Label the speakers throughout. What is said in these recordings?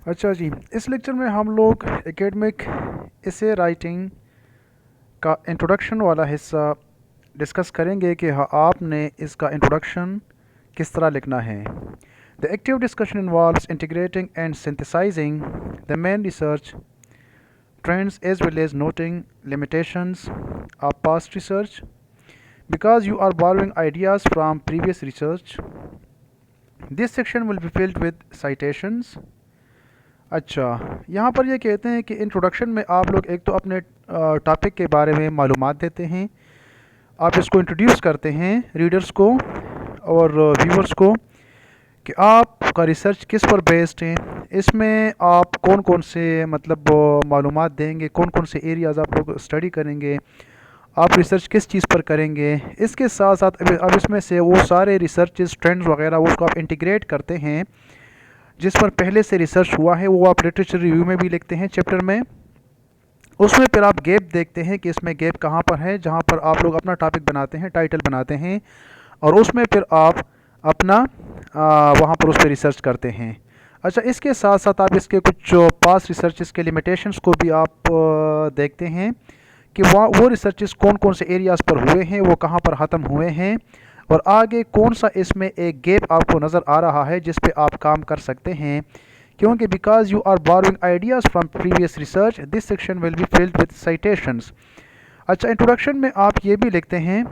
Speaker 1: अच्छा जी, इस लेक्चर में हम लोग एकेडमिक एसे राइटिंग का इंट्रोडक्शन वाला हिस्सा डिस्कस करेंगे कि हाँ आपने इसका इंट्रोडक्शन किस तरह लिखना है। The active discussion involves integrating and synthesising the main research trends as well as noting limitations of past research. Because you are borrowing ideas from previous research, this section will be filled with citations. अच्छा, यहाँ पर ये कहते हैं कि introduction में आप लोग एक तो अपने टॉपिक के बारे में मालूमात देते हैं, आप इसको इंट्रोड्यूस करते हैं रीडर्स को और व्यूअर्स को कि आपका रिसर्च किस पर बेस्ड है। इसमें आप कौन कौन से मतलब मालूमात देंगे, कौन कौन से एरियाज़ आप लोग स्टडी करेंगे, आप रिसर्च किस चीज़ पर करेंगे। इसके साथ साथ अब इसमें से वो सारे रिसर्चेस ट्रेंड्स वगैरह उसको आप इंटीग्रेट करते हैं जिस पर पहले से रिसर्च हुआ है, वो आप लिटरेचर रिव्यू में भी लिखते हैं चैप्टर में। उसमें फिर आप गैप देखते हैं कि इसमें गैप कहाँ पर है, जहाँ पर आप लोग अपना टॉपिक बनाते हैं, टाइटल बनाते हैं और उसमें फिर आप अपना वहाँ पर उस पर रिसर्च करते हैं। अच्छा, इसके साथ साथ आप इसके कुछ पास रिसर्चेस के लिमिटेशंस को भी आप देखते हैं कि वहाँ वो रिसर्चेस कौन कौन से एरियाज़ पर हुए हैं, वो कहाँ पर ख़त्म हुए हैं और आगे कौन सा इसमें एक गैप आपको नज़र आ रहा है जिस पे आप काम कर सकते हैं। क्योंकि because you are borrowing ideas from previous research this section will be filled with citations. अच्छा, इंट्रोडक्शन में आप ये भी लिखते हैं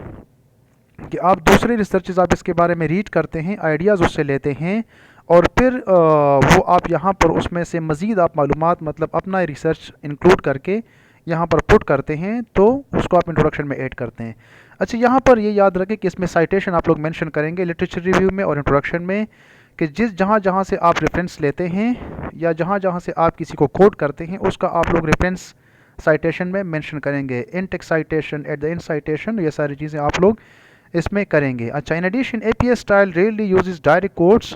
Speaker 1: कि आप दूसरे रिसर्चेज आप इसके बारे में रीड करते हैं, आइडियाज़ उससे लेते हैं और फिर वो आप यहाँ पर उसमें से मज़ीद आप मालूमात मतलब अपना रिसर्च इंक्लूड करके यहाँ पर पुट करते हैं, तो उसको आप इंट्रोडक्शन में ऐड करते हैं। अच्छा, यहाँ पर ये याद रखें कि इसमें साइटेशन आप लोग मेंशन करेंगे लिटरेचर रिव्यू में और इंट्रोडक्शन में कि जहाँ जहाँ से आप रेफरेंस लेते हैं या जहाँ जहाँ से आप किसी को कोट करते हैं उसका आप लोग रेफरेंस साइटेशन में मेंशन करेंगे। In text citation, at the end citation, ये सारी चीज़ें आप लोग इसमें करेंगे। अच्छा, in addition APA's style really uses direct quotes,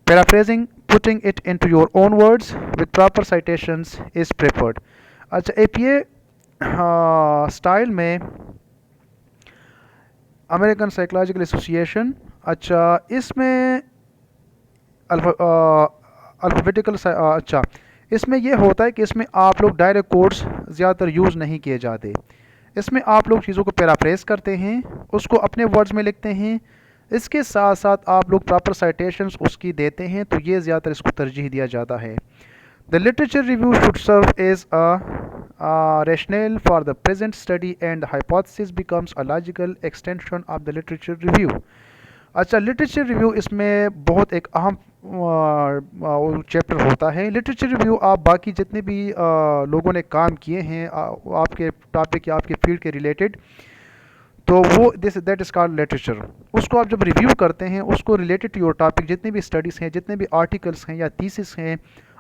Speaker 1: paraphrasing, putting it into your own words with proper citations is preferred. अच्छा, एपीए स्टाइल में अमेरिकन साइकोलॉजिकल एसोसिएशन, अच्छा इसमें अल्फ़ाबेटिकल अच्छा इसमें यह होता है कि इसमें आप लोग डायरेक्ट कोड्स ज़्यादातर यूज़ नहीं किए जाते। इसमें आप लोग चीज़ों को पैराफ्रेज करते हैं, उसको अपने वर्ड्स में लिखते हैं, इसके साथ साथ आप लोग प्रॉपर साइटेशंस उसकी देते हैं, तो ये ज़्यादातर इसको तरजीह दिया जाता है। The literature review should serve as a rationale for the present study and the hypothesis becomes a logical extension of the literature review. अच्छा, लिटरेचर रिव्यू इसमें बहुत एक अहम चैप्टर होता है। लिटरेचर रिव्यू आप बाकी जितने भी लोगों ने काम किए हैं आपके टॉपिक या आपके फील्ड के रिलेटेड, तो वो this that is called literature. उसको आप जब रिव्यू करते हैं, उसको रिलेटेड टू योर टॉपिक जितने भी स्टडीज़ हैं, जितने भी आर्टिकल्स हैं या थीसिस हैं,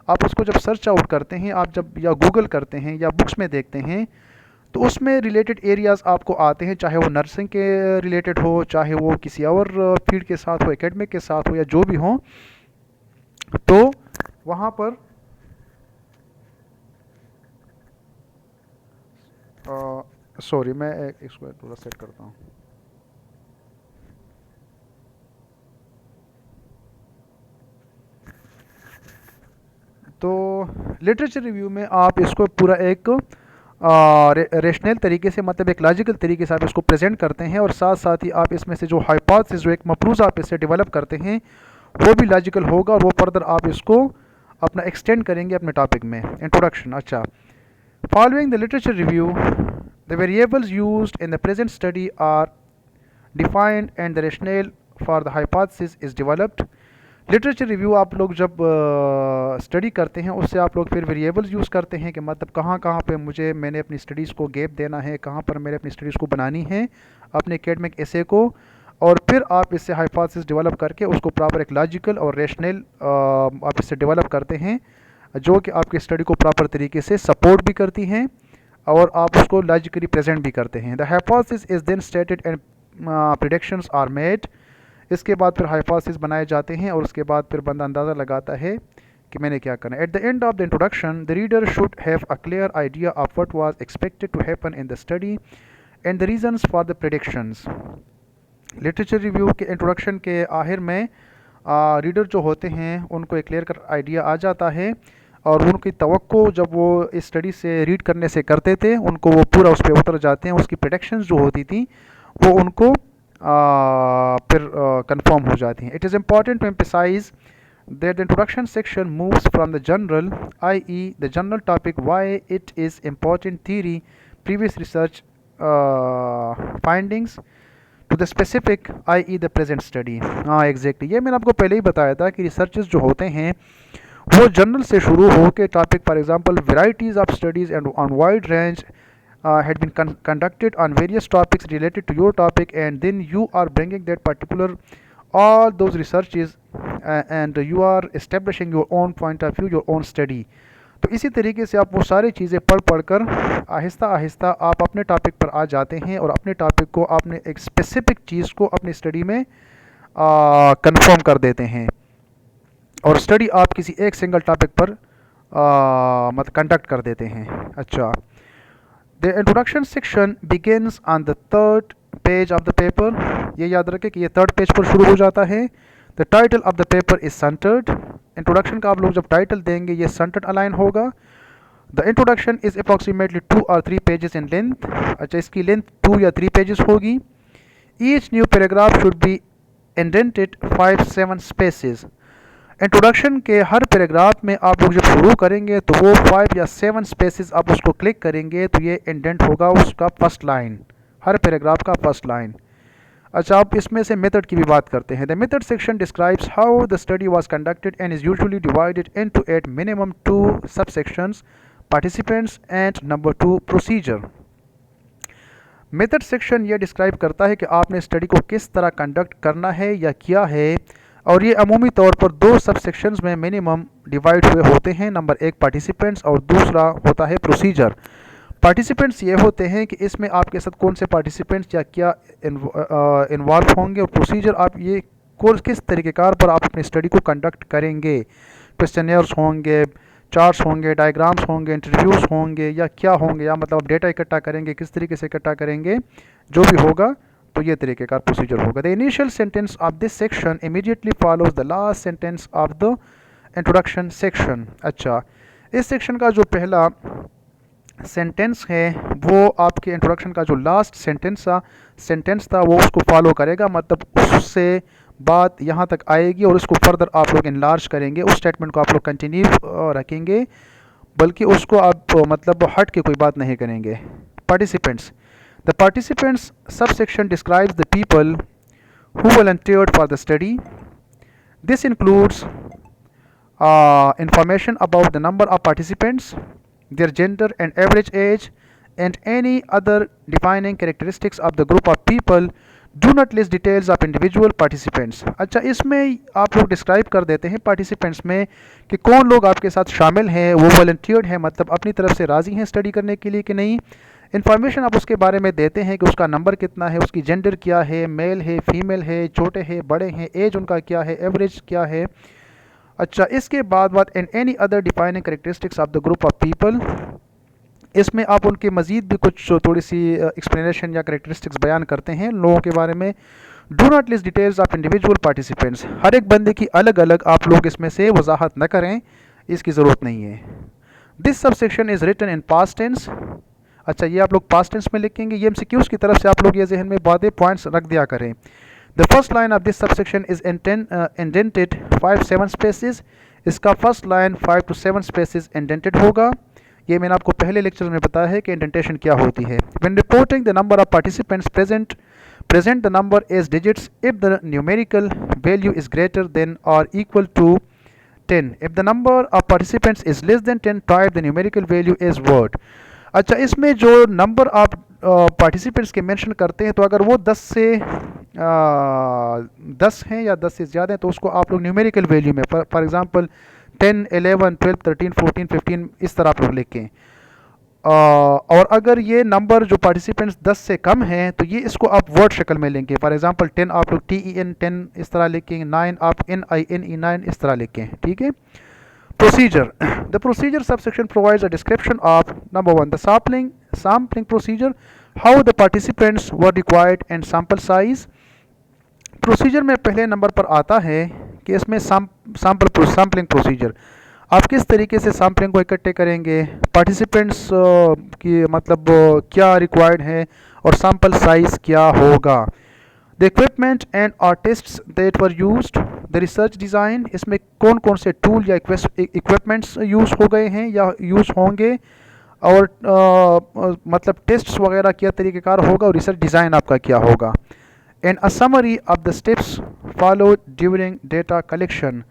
Speaker 1: आप उसको जब सर्च आउट करते हैं, आप जब या गूगल करते हैं या बुक्स में देखते हैं, तो उसमें रिलेटेड एरियाज़ आपको आते हैं, चाहे वो नर्सिंग के रिलेटेड हो, चाहे वो किसी और फील्ड के साथ हो, एकेडमिक के साथ हो या जो भी हो, तो वहाँ पर सॉरी मैं इसको थोड़ा सेट करता हूँ। तो लिटरेचर रिव्यू में आप इसको पूरा एक रेशनल तरीके से मतलब एक लॉजिकल तरीके से आप इसको प्रेजेंट करते हैं और साथ साथ ही आप इसमें से जो हाइपोथेसिस जो एक मफरूज़ आप इससे डेवलप करते हैं वो भी लॉजिकल होगा और वो फर्दर आप इसको अपना एक्सटेंड करेंगे अपने टॉपिक में। इंट्रोडक्शन, अच्छा following the literature review the variables used in the present study are defined and the rationale for the hypothesis is developed. Literature review आप लोग जब स्टडी करते हैं उससे आप लोग फिर वेरिएबल्स यूज़ करते हैं कि मतलब कहाँ कहाँ पे मैंने अपनी स्टडीज़ को गैप देना है, कहाँ पर मैंने अपनी स्टडीज़ को बनानी है अपने एकेडमिक एसे को, और फिर आप इससे हाइपोथेसिस डेवलप करके उसको प्रॉपर एक लॉजिकल और रेशनल आप इससे डेवलप करते हैं जो कि आपकी स्टडी को प्रॉपर तरीके से सपोर्ट भी करती हैं और आप उसको लॉजिकली प्रेजेंट भी करते हैं। The hypothesis is then stated and predictions are made. इसके बाद फिर हाइपोथेसिस बनाए जाते हैं और उसके बाद फिर बंदा अंदाज़ा लगाता है कि मैंने क्या करना है। At the end of the introduction the reader should have a clear idea of what was expected to happen in the study and the reasons for the predictions. Literature review के इंट्रोडक्शन के आखिर में reader जो होते हैं उनको एक clear cut idea आ जाता है, और उनकी तवक्को जब वो इस स्टडी से रीड करने से करते थे उनको वो पूरा उस पर उतर जाते हैं, उसकी प्रेडिक्शंस जो होती थी वो उनको फिर कंफर्म हो जाती हैं। It is important to emphasise that the introduction section moves from the general, i.e. the general topic, why it is important theory, previous research findings, to the specific, i.e. the present study। हाँ exactly, ये मैंने आपको पहले ही बताया था कि researches जो होते हैं वो जनरल से शुरू हो के topic, for example varieties of studies and on wide range had been conducted on various topics related to your topic, and then you are bringing that particular all those researches and you are establishing your own point of view, your own study। तो इसी तरीके से आप वो सारी चीज़ें पढ़ कर आहिस्ता आहिस्ता आप अपने टॉपिक पर आ जाते हैं, और अपने टॉपिक को आपने एक स्पेसिफिक चीज़ को अपनी स्टडी में कंफर्म कर देते हैं, और स्टडी आप किसी एक सिंगल टॉपिक पर मतलब कंडक्ट कर देते हैं। अच्छा, the introduction section begins on the third page of the paper. ये याद रखें कि ये थर्ड पेज पर शुरू हो जाता है। The title of the paper is centred. Introduction का आप लोग जब टाइटल देंगे ये सेंटर्ड अलाइन होगा। द इंट्रोडक्शन इज अप्रॉक्सीमेटली 2 और 3 पेजेस इन लेंथ। अच्छा, इसकी लेंथ 2 या 3 पेजेस होगी। Each new paragraph should be indented 5-7 spaces. Introduction के हर पैराग्राफ में आप लोग जब शुरू करेंगे तो वो 5 या 7 स्पेसेस आप उसको क्लिक करेंगे तो ये इंडेंट होगा उसका फर्स्ट लाइन, हर पैराग्राफ का फर्स्ट लाइन। अच्छा, आप इसमें से मेथड की भी बात करते हैं। The method section describes how the study was conducted and is usually divided into at minimum 2 सब sections, participants and number 2 procedure. Method section ये डिस्क्राइब करता है कि आपने स्टडी को किस तरह कंडक्ट करना है या किया है, और ये अमूमी तौर पर 2 सब सेक्शंस में मिनिमम डिवाइड हुए होते हैं। नंबर 1 पार्टिसिपेंट्स और दूसरा होता है प्रोसीजर। पार्टिसिपेंट्स ये होते हैं कि इसमें आपके साथ कौन से पार्टिसिपेंट्स या क्या इन्वॉल्व होंगे, और प्रोसीजर आप ये कोर्स किस तरीक़ेकार पर आप अपनी स्टडी को कंडक्ट करेंगे। क्वेश्चनर्स होंगे, चार्ट्स होंगे, डायग्राम्स होंगे, इंटरव्यूज़ होंगे या क्या होंगे, या मतलब आप डेटा इकट्ठा करेंगे, किस तरीके से इकट्ठा करेंगे, जो भी होगा तो ये तरीक़ेकार प्रोसीजर होगा। The initial sentence of this section immediately follows the last sentence of the introduction section. अच्छा, इस सेक्शन का जो पहला सेंटेंस है वो आपके इंट्रोडक्शन का जो लास्ट सेंटेंस था वो उसको फॉलो करेगा, मतलब उससे बात यहाँ तक आएगी और इसको फर्दर आप लोग इनलार्ज करेंगे, उस स्टेटमेंट को आप लोग कंटिन्यू रखेंगे, बल्कि उसको आप मतलब हट के कोई बात नहीं करेंगे। Participants, the participants sub section describes the people who volunteered for the study. This includes information about the number of participants, their gender and average age, and any other defining characteristics of the group of people. Do not list details of individual participants। अच्छा, इसमें आप लोग describe कर देते हैं participants में कि कौन लोग आपके साथ शामिल हैं, वो वॉलंटियर्ड हैं, मतलब अपनी तरफ से राज़ी हैं स्टडी करने के लिए कि नहीं। इन्फॉर्मेशन आप उसके बारे में देते हैं कि उसका नंबर कितना है, उसकी जेंडर क्या है, मेल है, फीमेल है, छोटे हैं, बड़े हैं, एज उनका क्या है, एवरेज क्या है। अच्छा, इसके बाद and any other defining characteristics of the group of people. इसमें आप उनके मज़ीद भी कुछ थोड़ी सी एक्सप्लेनेशन या करेक्टरिस्टिक्स बयान करते हैं लोगों के बारे में। Do not list details of individual participants. हर एक बंदे की अलग अलग आप लोग इसमें से वजाहत न करें, इसकी ज़रूरत नहीं है। This subsection is written in past tense. अच्छा, ये आप लोग पास्ट टेंस में लिखेंगे। ये MCQs की तरफ से आप लोग ये जहन में बातें पॉइंट्स रख दिया करें। The first line of this subsection is indented 5-7 spaces। इसका first line 5 to 7 spaces indented होगा। ये मैंने आपको पहले लेक्चर में बताया है कि इंडेंटेशन क्या होती है। When reporting the number of participants present the number as digits if the numerical value is greater than or equal to 10। If the number of participants is less than 10, type the numerical value as word। अच्छा, इसमें जो number आप participants के mention करते हैं, तो अगर वो 10 से 10 हैं या 10 से ज़्यादा हैं तो उसको आप लोग न्यूमेरिकल वैल्यू में फॉर एग्जांपल 10, 11, 12, 13, 14, 15 इस तरह आप लोग लिखें। और अगर ये नंबर जो पार्टिसिपेंट्स 10 से कम हैं तो ये इसको आप वर्ड शक्ल में लेंगे। फॉर एग्जांपल 10 आप लोग TEN 10 इस तरह लिखेंगे, 9 आप NINE 9 इस तरह लिखें। ठीक है। Procedure. The procedure subsection provides a description of number 1 the sampling procedure, how the participants were required and sample size। Procedure में पहले नंबर पर आता है कि इसमें सैम्पलिंग प्रोसीजर, आप किस तरीके से सैम्पलिंग को इकट्ठे करेंगे, पार्टिसिपेंट्स की मतलब क्या रिक्वायर्ड है और सैम्पल साइज़ क्या होगा, the equipment and artists that were used, the research design, इसमें कौन कौन से टूल या इक्विपमेंट्स यूज़ हो गए हैं या यूज़ होंगे, और मतलब टेस्ट्स वगैरह क्या तरीक़ेकार होगा और रिसर्च डिज़ाइन आपका क्या होगा, and a summary of the steps followed during data collection,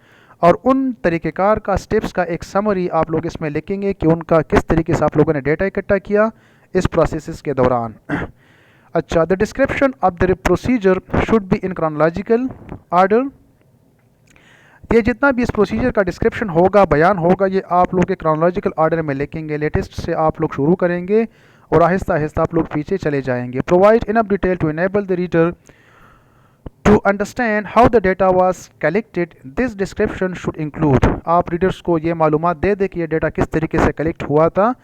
Speaker 1: और उन तरीक़ेकार का स्टेप्स का एक समरी आप लोग इसमें लिखेंगे कि उनका किस तरीके से आप लोगों ने डेटा इकट्ठा किया इस प्रोसेस के दौरान। अच्छा, the description of the procedure should be in chronological order, ये जितना भी इस प्रोसीजर का डिस्क्रिप्शन होगा, बयान होगा, ये आप लोग के क्रोनोलॉजिकल आर्डर में लिखेंगे। लेटेस्ट से आप लोग शुरू करेंगे और आहिस्ता आहिस्ता आप लोग पीछे चले जाएंगे। Provide enough detail to enable the reader to understand how the data was collected, this description should include, आप रीडर्स को ये मालूमात दे दें कि ये डेटा किस तरीके से कलेक्ट हुआ था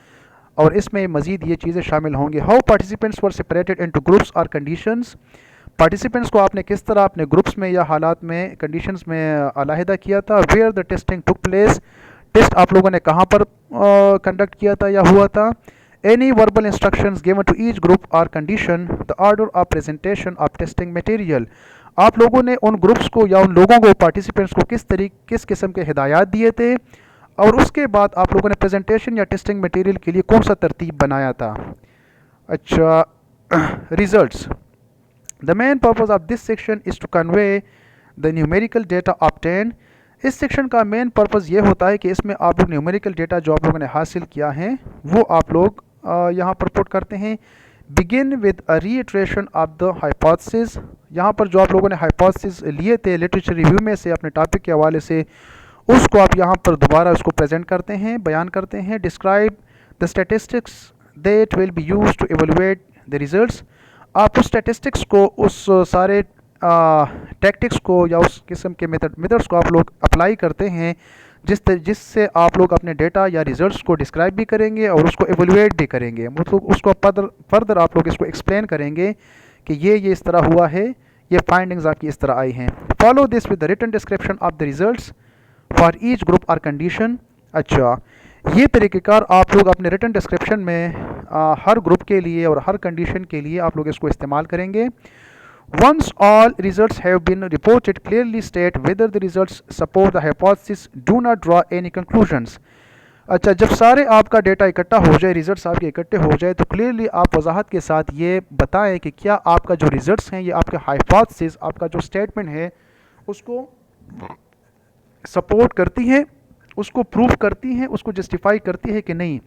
Speaker 1: और इसमें मज़ीद ये चीज़ें शामिल होंगी। How participants were separated into groups और कंडीशंस, पार्टिसिपेंट्स को आपने किस तरह अपने ग्रुप्स में या हालात में कंडीशंस में अलहदा किया था। Where the testing took place, test आप लोगों ने कहाँ पर कंडक्ट किया था या हुआ था। Any verbal instructions given to each group और condition, the order of presentation of testing material, आप लोगों ने उन ग्रुप्स को या उन लोगों को पार्टिसिपेंट्स को किस किस्म के हिदायत दिए थे, और उसके बाद आप लोगों ने प्रेजेंटेशन या टेस्टिंग मटेरियल के लिए कौन सा तरतीब बनाया था। अच्छा, results, the main purpose of this section is to convey the numerical data obtain, इस सेक्शन का मेन पर्पस ये होता है कि इसमें आप लोग न्यूमेरिकल डेटा जो आप लोगों ने हासिल किया है वो आप लोग यहाँ पर पुट करते हैं। Begin with a reiteration of the hypothesis, यहाँ पर जो आप लोगों ने हाइपोथेसिस लिए थे लिटरेचर रिव्यू में से अपने टॉपिक के हवाले से, उसको आप यहाँ पर दोबारा उसको प्रेजेंट करते हैं, बयान करते हैं। Describe the statistics that will be used to evaluate the results, आप उस स्टैटिस्टिक्स को, उस सारे टैक्टिक्स को या उस किस्म के मेथड्स को आप लोग अप्लाई करते हैं जिससे आप लोग अपने डेटा या रिजल्ट्स को डिस्क्राइब भी करेंगे और उसको एवेलुएट भी करेंगे, मतलब उसको फर्दर आप लोग इसको एक्सप्लेन करेंगे कि ये इस तरह हुआ है, ये फाइंडिंग्स आपकी इस तरह आई हैं। Follow this with the written description of the results for each group और कंडीशन। अच्छा, ये तरीक़ेकार आप लोग अपने रिटन डिस्क्रिप्शन में हर ग्रुप के लिए और हर कंडीशन के लिए आप लोग इसको इस्तेमाल करेंगे। Once all results have been reported, clearly state whether the results support the hypothesis, do not draw any conclusions. अच्छा, जब सारे आपका डेटा इकट्ठा हो जाए, रिजल्ट्स आपके इकट्ठे हो जाए, तो क्लियरली आप वजाहत के साथ ये बताएं कि क्या आपका जो रिजल्ट्स हैं ये आपके हाइपोथेसिस, आपका जो स्टेटमेंट है उसको सपोर्ट करती है, उसको प्रूव करती है, उसको जस्टिफाई करती है कि नहीं।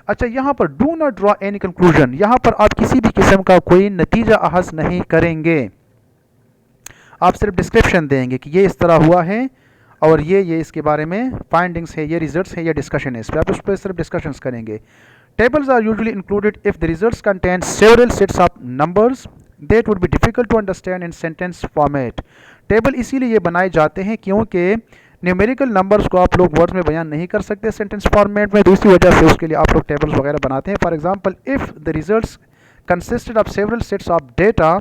Speaker 1: अच्छा, यहाँ पर do not draw any conclusion, यहाँ पर आप किसी भी किस्म का कोई नतीजा अहज़ नहीं करेंगे, आप सिर्फ डिस्क्रिप्शन देंगे कि ये इस तरह हुआ है और ये इसके बारे में फाइंडिंग्स है, ये रिजल्ट्स है, ये डिस्कशन है, इस पर आप उस पर सिर्फ डिस्कशंस करेंगे। Tables are usually included if the results contain several sets of numbers that would be difficult to understand in sentence format, table इसीलिए ये बनाए जाते हैं क्योंकि न्यूमेरिकल नंबर्स को आप लोग वर्ड्स में बयान नहीं कर सकते सेंटेंस फॉर्मेट में, दूसरी वजह से उसके लिए आप लोग टेबल्स वगैरह बनाते हैं। For example, if the results consisted of several sets of data,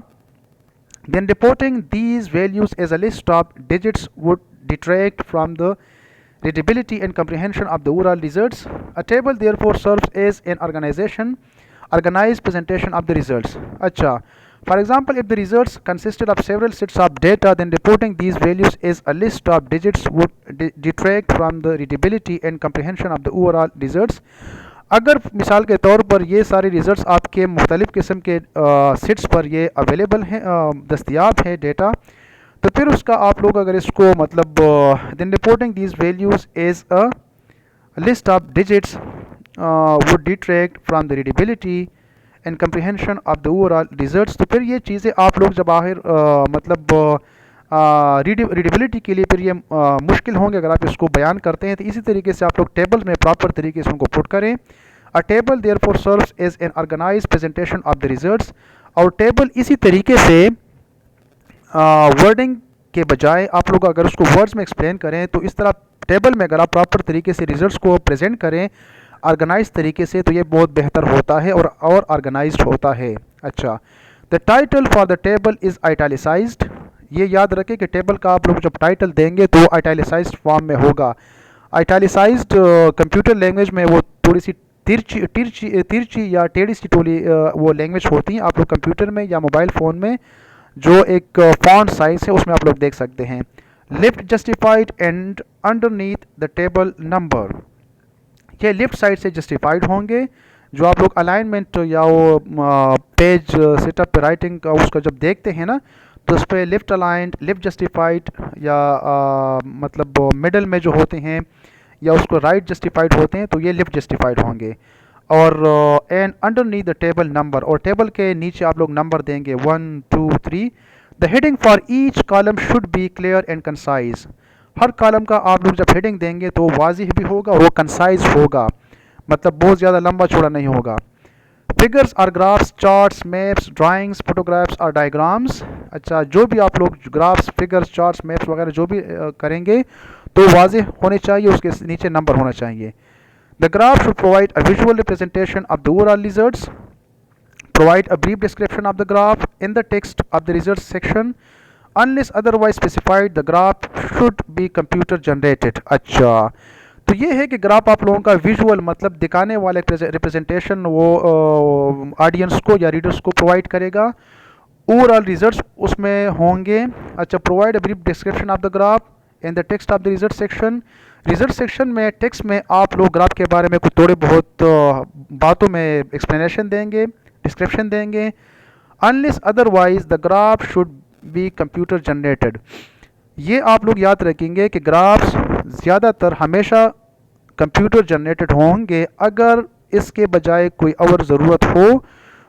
Speaker 1: then reporting these values as a list of digits would detract from the readability and comprehension of the overall results. A table therefore serves as an organized presentation of the results. Acha, for example, if the results consisted of several sets of data, then reporting these values as a list of digits would detract from the readability and comprehension of the overall results. अगर मिसाल के तौर पर ये सारे results आपके मुख्तलिफ़ किस्म के सेट्स पर ये अवेलेबल हैं, दस्तयाब है डेटा, तो फिर उसका आप लोग अगर इसको मतलब then reporting these values as a list of digits would detract from the readability and comprehension of the overall results, तो फिर ये चीज़ें आप लोग जब आखिर मतलब रीडेबिलिटी के लिए फिर ये मुश्किल होंगे अगर आप इसको बयान करते हैं। तो इसी तरीके से आप लोग टेबल्स में प्रॉपर तरीके से उनको पुट करें। A table therefore serves as an organised presentation of the results, और टेबल इसी तरीके से वर्डिंग के बजाय आप लोग अगर उसको वर्ड्स में एक्सप्लेन करें तो इस तरह टेबल में अगर आप प्रॉपर तरीके से रिजल्ट्स को प्रेजेंट करें ऑर्गेनाइज तरीके से, तो ये बहुत बेहतर होता है और ऑर्गेनाइज्ड होता है। अच्छा, the title for the table is italicised, ये याद रखें कि टेबल का आप लोग जब टाइटल देंगे तो आइटैलिसाइज्ड फॉर्म में होगा। आइटैलिसाइज्ड कंप्यूटर लैंग्वेज में वो थोड़ी सी तिरछी तिरछी तिरछी या टेढ़ी सी टोली वो लैंग्वेज होती हैं। आप लोग कंप्यूटर में या मोबाइल फ़ोन में जो एक फॉन्ट साइज है उसमें आप लोग देख सकते हैं। Lift justified and underneath the table number, ये लेफ्ट साइड से जस्टिफाइड होंगे। जो आप लोग अलाइनमेंट या वो पेज सेटअप पे राइटिंग का उसका जब देखते हैं ना, तो उस पर लेफ्ट अलाइंड, लेफ्ट जस्टिफाइड या मतलब मिडल में जो होते हैं या उसको राइट जस्टिफाइड होते हैं तो ये लेफ्ट जस्टिफाइड होंगे। और and underneath the table number, और टेबल के नीचे आप लोग नंबर देंगे 1 2 3। The heading for each column should be clear and concise, her column का आप लोग जब हेडिंग देंगे तो वाज़िह भी होगा और वो कंसाइज होगा, मतलब बहुत ज़्यादा लंबा चौड़ा नहीं होगा। Figures are graphs, charts, maps, drawings, photographs और डायग्राम्स। अच्छा, जो भी आप लोग ग्राफ्स, फिगर्स, चार्ट्स, मैप्स वगैरह जो भी करेंगे तो वाज़िह होने चाहिए, उसके नीचे नंबर होना चाहिए। The graph should provide a visual representation of the overall results, provide a brief description of the graph in the text of the results section, unless otherwise specified the graph should be computer generated। अच्छा, तो ये है कि graph आप लोगों का visual मतलब दिखाने वाले रिप्रेजेंटेशन वो ऑडियंस को या रीडर्स को प्रोवाइड करेगा। ओवरऑल रिजल्ट्स उसमें होंगे। अच्छा, provide a brief description of the graph in the text of the result section, result section में टेक्स्ट में आप लोग ग्राफ के बारे में कुछ थोड़े बहुत बातों में एक्सप्लेनेशन देंगे, डिस्क्रिप्शन देंगे। Unless otherwise the graph should be computer generated, ये आप लोग याद रखेंगे कि ग्राफ्स ज़्यादातर हमेशा कंप्यूटर जनरेटेड होंगे। अगर इसके बजाय कोई और ज़रूरत हो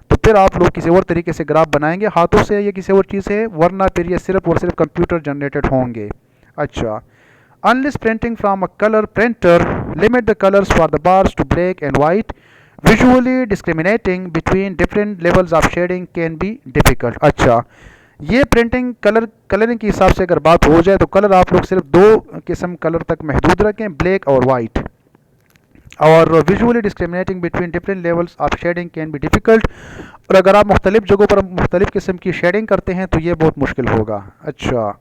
Speaker 1: तो फिर आप लोग किसी और तरीके से ग्राफ बनाएंगे, हाथों से या किसी और चीज़ से, वरना फिर ये सिर्फ और सिर्फ कंप्यूटर जनरेटेड होंगे। अच्छा, unless printing from a colour printer, limit the colours for the bars to black and white, visually discriminating between different levels of shading can be difficult. अच्छा, ये प्रिंटिंग कलरिंग के हिसाब से अगर बात हो जाए तो कलर आप लोग सिर्फ 2 किस्म कलर तक महदूद रखें, ब्लैक और वाइट। और visually discriminating between different levels of shading can be difficult, और अगर आप मुख्तलिफ जगहों पर मुख्तलिफ किस्म की शेडिंग करते हैं तो ये बहुत मुश्किल होगा। अच्छा,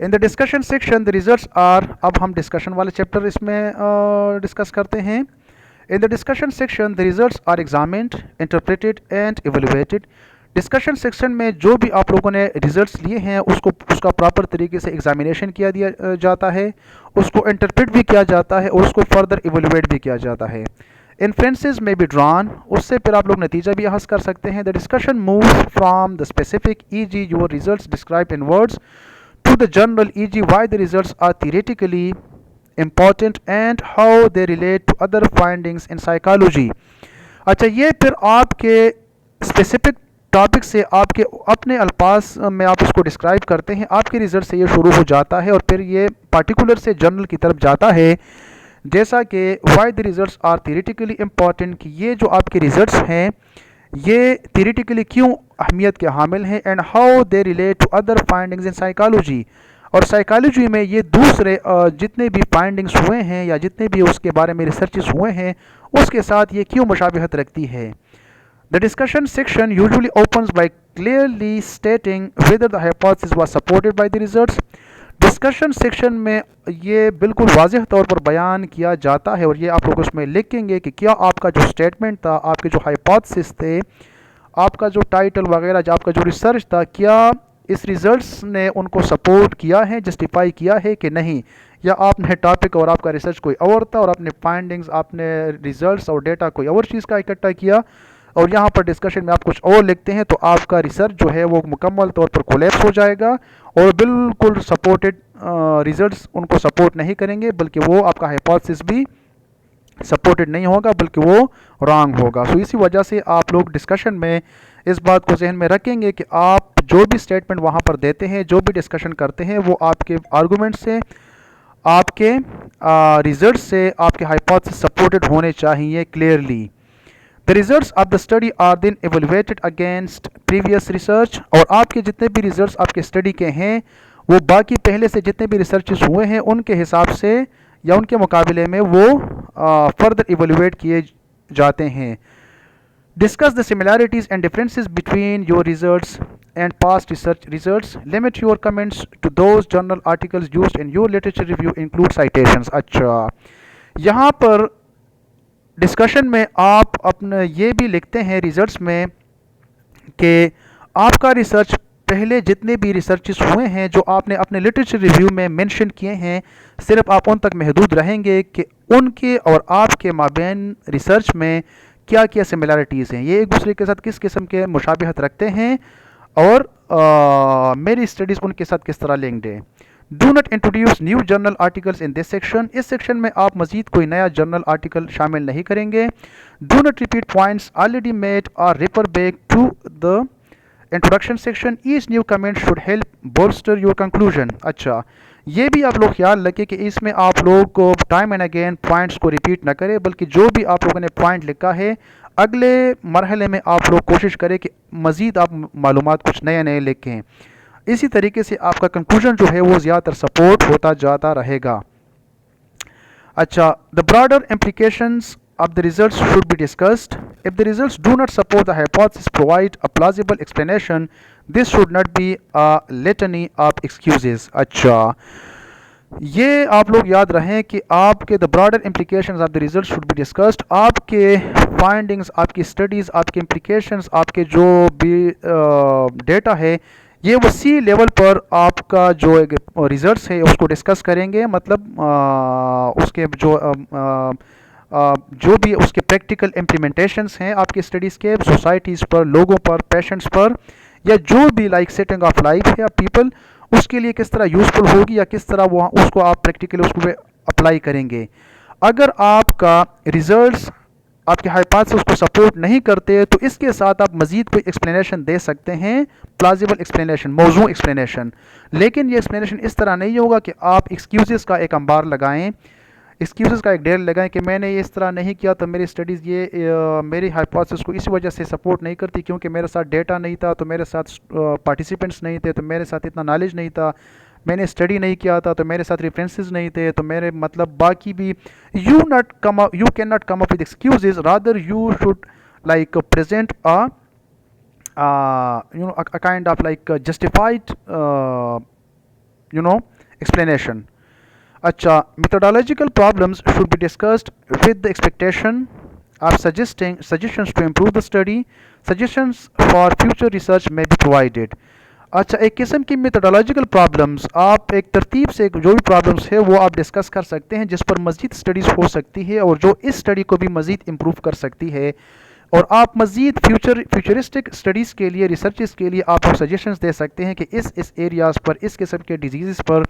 Speaker 1: in the discussion section the results are, अब हम डिस्कशन वाले चैप्टर इसमें डिस्कस करते हैं। In the discussion section the results are examined, interpreted and evaluated. Discussion section में जो भी आप लोगों ने रिजल्ट्स लिए हैं उसका प्रॉपर तरीके से एग्जामिनेशन किया दिया जाता है, उसको इंटरप्रेट भी किया जाता है और उसको फर्दर इवेलुएट भी किया जाता है। इन्फ्रेंसेस में बी ड्रॉन, उससे फिर आप लोग नतीजा भी हासिल कर सकते हैं। The discussion moves from the specific e g. Your results described in words to the general, e.g. why the results are theoretically important and how they relate to other findings in psychology। अच्छा, ये फिर आपके specific topic से आपके अपने अल्फाज में आप उसको डिस्क्राइब करते हैं। आपके रिजल्ट से ये शुरू हो जाता है और फिर ये पार्टिकुलर से जनरल की तरफ जाता है। जैसा कि why the results are theoretically important, कि ये जो आपके रिजल्ट्स हैं ये थियरेटिकली क्यों अहमियत के हामिल हैं, and how they relate to other findings in psychology, और साइकोलॉजी में ये दूसरे जितने भी फाइंडिंग्स हुए हैं या जितने भी उसके बारे में रिसर्चेस हुए हैं उसके साथ ये क्यों मुशाबिहत रखती है। The discussion section usually opens by clearly stating whether the hypothesis was supported by the results. Discussion section में ये बिल्कुल वाज़ेह तौर पर बयान किया जाता है और ये आप लोग उसमें लिखेंगे कि क्या आपका जो स्टेटमेंट था, आपके जो हाइपोथेसिस थे, आपका जो टाइटल वगैरह, जो आपका जो रिसर्च था, क्या इस रिजल्ट्स ने उनको सपोर्ट किया है, जस्टिफाई किया है कि नहीं, या आपने टॉपिक और आपका रिसर्च कोई और था और अपने फाइंडिंग्स, आपने रिजल्ट्स और डेटा कोई और चीज़ का इकट्ठा किया और यहाँ पर डिस्कशन में आप कुछ और लिखते हैं, तो आपका रिसर्च जो है वो मुकम्मल तौर पर कोलैप्स हो जाएगा और बिल्कुल सपोर्टेड रिजल्ट्स उनको सपोर्ट नहीं करेंगे, बल्कि वो आपका हाइपोथेसिस भी सपोर्टेड नहीं होगा बल्कि वो रॉन्ग होगा। सो इसी वजह से आप लोग डिस्कशन में इस बात को जहन में रखेंगे कि आप जो भी स्टेटमेंट वहाँ पर देते हैं, जो भी डिस्कशन करते हैं, वो आपके आर्गूमेंट से, आपके रिजल्ट से, आपके हाइपोथेसिस सपोर्टेड होने चाहिए clearly. The results of the study are then evaluated against previous research, और आपके जितने भी रिजल्ट्स आपके स्टडी के हैं वो बाकी पहले से जितने भी रिसर्चेस हुए हैं उनके हिसाब से या उनके मुकाबले में वो फर्दर इवेलुएट किए जाते हैं। Discuss the similarities and differences between your results and past research results. Limit your comments to those journal articles used in your literature review. Include citations. अच्छा, यहाँ पर डिस्कशन में आप अपने ये भी लिखते हैं रिजल्ट्स में कि आपका रिसर्च पहले जितने भी रिसर्चेस हुए हैं जो आपने अपने लिटरेचर रिव्यू में मेंशन किए हैं, सिर्फ आप उन तक महदूद रहेंगे कि उनके और आपके माबैन रिसर्च में क्या क्या सिमिलरिटीज़ हैं, ये एक दूसरे के साथ किस किस्म के मुशाबिहत रखते हैं और मेरी स्टडीज़ उनके साथ किस तरह लिंक्ड है। Do not introduce new journal articles in this section. इस सेक्शन में आप मजीद कोई नया जर्नल आर्टिकल शामिल नहीं करेंगे। Do not repeat points already made और refer back to the introduction section. Each new comment should help bolster your conclusion. अच्छा, ये भी आप लोग ख्याल रखें कि इसमें आप लोग को टाइम एंड अगेन पॉइंट्स को रिपीट ना करें, बल्कि जो भी आप लोगों ने पॉइंट लिखा है अगले मरहले में आप लोग कोशिश करें कि मज़ीद आप मालूमात कुछ नए नए लिखें। इसी तरीके से आपका कंक्लूजन जो है वो ज़्यादातर सपोर्ट होता जाता रहेगा। अच्छा, the broader implications of the results should be discussed. If the results do not support the hypothesis, provide a plausible explanation. This should not be a litany of excuses. अच्छा, ये आप लोग याद रहें कि आपके the broader implications of the results should be discussed. आपके findings, आपकी स्टडीज़, आपके implications, आपके जो भी डेटा है, ये वसी लेवल पर आपका जो एक रिजल्ट्स है उसको डिस्कस करेंगे। मतलब उसके जो भी उसके प्रैक्टिकल इम्प्लीमेंटेशंस हैं आपकी स्टडीज़ के सोसाइटीज़ पर, लोगों पर, पेशेंट्स पर, या जो भी लाइक सेटिंग ऑफ लाइफ है या पीपल, उसके लिए किस तरह यूज़फुल होगी या किस तरह वो उसको आप प्रैक्टिकली उसको अप्लाई करेंगे। अगर आपका रिजल्ट्स आपके हाइपोथेसिस को सपोर्ट नहीं करते तो इसके साथ आप मज़ीद कोई एक्सप्लेनेशन दे सकते हैं, प्लाजिबल एक्सप्लेनेशन, मौजू एक्सप्लेनेशन। लेकिन ये एक्सप्लेनेशन इस तरह नहीं होगा कि आप एक्सक्यूज़ेस का एक अंबार लगाएं, एक्सक्यूज़ेस का एक ढेर लगाएं कि मैंने इस तरह नहीं किया तो मेरी स्टडीज़ ये मेरी हाइपोथेसिस को इसी वजह से सपोर्ट नहीं करती क्योंकि मेरे साथ डेटा नहीं था, तो मेरे साथ पार्टिसिपेंट्स नहीं थे, तो मेरे साथ इतना नॉलेज नहीं था, मैंने स्टडी नहीं किया था, तो मेरे साथ रेफरेंसेस नहीं थे, तो मेरे मतलब बाकी भी you can not come up with excuses, rather you should like present a kind of like justified explanation. अच्छा, methodological problems should be discussed with the expectation of suggestions to improve the study. Suggestions for future research may be provided. अच्छा, एक किस्म की methodological problems, आप एक तरतीब से जो भी प्रॉब्लम्स है वो आप डिस्कस कर सकते हैं जिस पर मज़ीद स्टडीज़ हो सकती है और जो इस स्टडी को भी मज़ीद इम्प्रूव कर सकती है, और आप मज़ीद फ्यूचरिस्टिक स्टडीज़ के लिए, रिसर्चेस के लिए आप सजेशंस दे सकते हैं कि इस एरियाज़ पर, इस किस्म के डिजीज़ पर,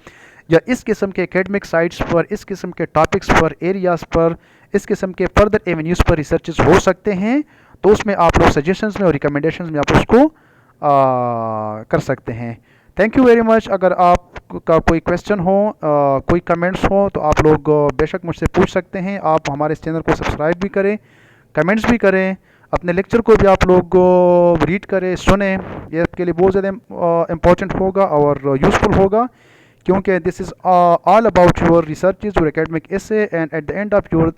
Speaker 1: या इस किस्म के एकेडमिक साइट्स पर, इस किस्म के टॉपिक्स पर, एरियाज़ पर, इस किस्म के फर्दर एवेन्यूज़ पर रिसर्चेस हो सकते हैं। तो उसमें आप लोग सजेशंस में और रिकमेंडेशंस में आप उसको कर सकते हैं। Thank you very much. अगर आपका कोई क्वेश्चन हो, कोई कमेंट्स हो, तो आप लोग बेशक मुझसे पूछ सकते हैं। आप हमारे इस चैनल को सब्सक्राइब भी करें, कमेंट्स भी करें, अपने लेक्चर को भी आप लोग रीड करें, सुने। ये आपके लिए बहुत ज़्यादा इम्पॉर्टेंट होगा और यूज़फुल होगा क्योंकि this is all about your researches, your academic essay, and at the end of your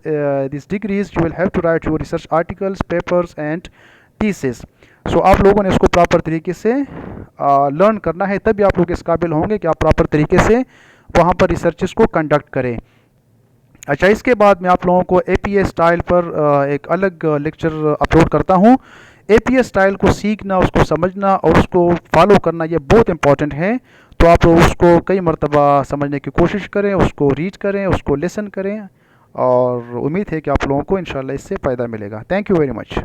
Speaker 1: this degrees you will have to write your research articles, papers and thesis. So आप लोगों ने इसको proper तरीके से learn करना है, तभी आप लोग इस काबिल होंगे कि आप प्रॉपर तरीके से वहाँ पर रिसर्चेस को कंडक्ट करें। अच्छा, इसके बाद मैं आप लोगों को APA स्टाइल पर एक अलग लेक्चर अपलोड करता हूँ। APA स्टाइल को सीखना, उसको समझना और उसको फॉलो करना ये बहुत इंपॉर्टेंट है। तो आप लोग उसको कई मरतबा समझने की कोशिश करें, उसको रीड करें, उसको लिसन करें, और उम्मीद है कि आप लोगों को इंशाल्लाह इससे फ़ायदा मिलेगा। Thank you very much.